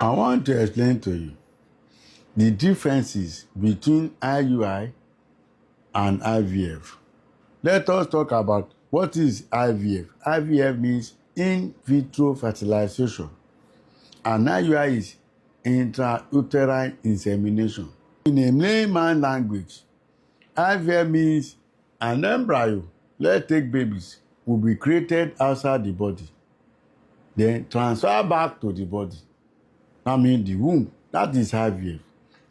I want to explain to you the differences between IUI and IVF. Let us talk about what is IVF. IVF means in vitro fertilization, and IUI is intrauterine insemination. In a layman language, IVF means an embryo, let's take babies, will be created outside the body, then transferred back to the body. That means the womb. That is IVF.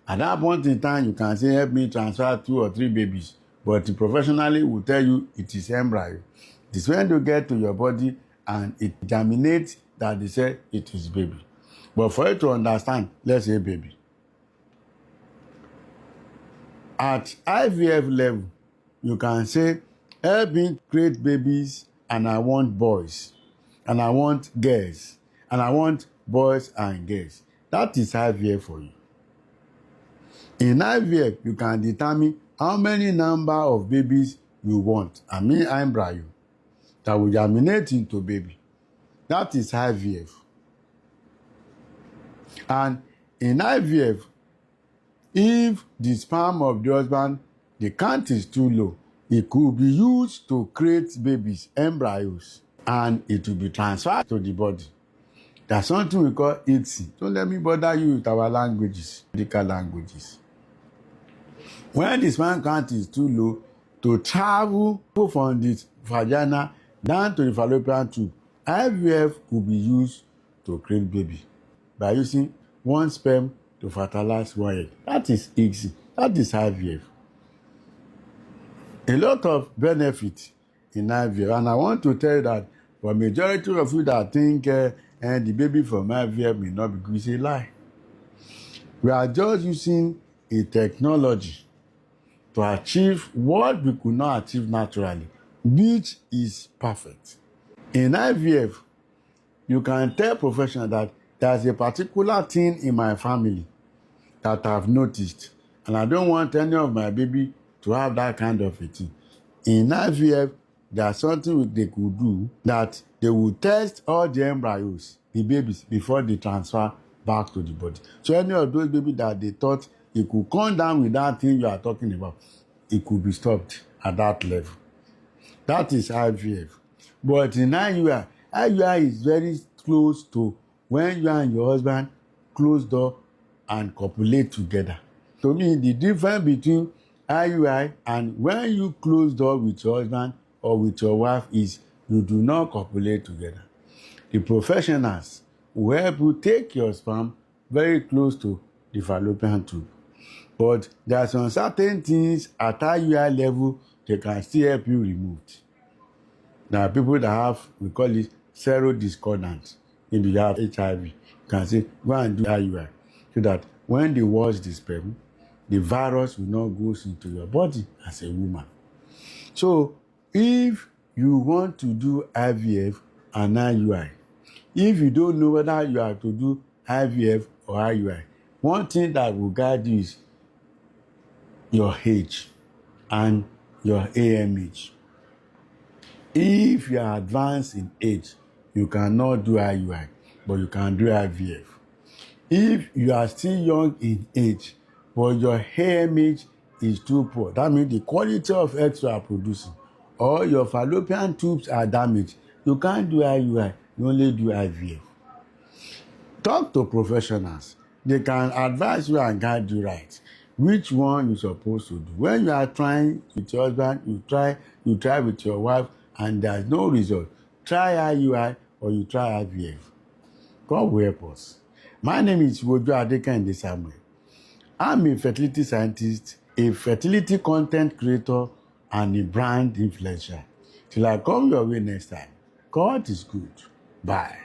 At that point in time, you can say, help me transfer 2 or 3 babies. But the professionally will tell you it is embryo. It is when you get to your body and it germinates that they say it is baby. But for you to understand, let's say baby. At IVF level, you can say, help me create babies and I want boys. And I want girls. And I want boys and girls. That is IVF for you. In IVF, you can determine how many number of babies you want. I mean embryo that will germinate into baby. That is IVF. And in IVF, if the sperm of the husband, the count is too low, it could be used to create babies, embryos, and it will be transferred to the body. There's something we call ICSI. Don't let me bother you with our languages, medical languages. When the sperm count is too low, to travel from the vagina down to the fallopian tube, IVF could be used to create baby by using one sperm to fertilize one egg. That is ICSI. That is IVF. A lot of benefits in IVF, and I want to tell you that for majority of you that think the baby from IVF may not be good, it's a lie. We are just using a technology to achieve what we could not achieve naturally, which is perfect. In IVF, you can tell professionals that there's a particular thing in my family that I've noticed, and I don't want any of my baby to have that kind of a thing. In IVF, there's something they could do that they will test all the embryos, the babies, before they transfer back to the body. So any of those babies that they thought it could come down with that thing you are talking about, it could be stopped at that level. That is IVF. But in IUI, IUI is very close to when you and your husband close door and copulate together. To me, the difference between IUI and when you close door with your husband or with your wife is you do not copulate together. The professionals will help you take your sperm very close to the fallopian tube. But there are some certain things at IUI level they can still help you remove. There are people that have, we call it serodiscordant. Maybe you have HIV, you can say, go and do IUI. So that when they wash the sperm, the virus will not go into your body as a woman. So if you want to do IVF and IUI, if you don't know whether you have to do IVF or IUI, one thing that will guide you is your age and your AMH. If you are advanced in age, you cannot do IUI, but you can do IVF. If you are still young in age, but your AMH is too poor, that means the quality of eggs you are producing, or your fallopian tubes are damaged, you can't do IUI, you only do IVF. Talk to professionals. They can advise you and guide you right. Which one you're supposed to do. When you are trying with your husband, you try with your wife, and there's no result. Try IUI or you try IVF. God will help us. My name is Wojo Adekende Samuel. I'm a fertility scientist, a fertility content creator, and a brand influencer. Till I come your way next time. God is good. Bye.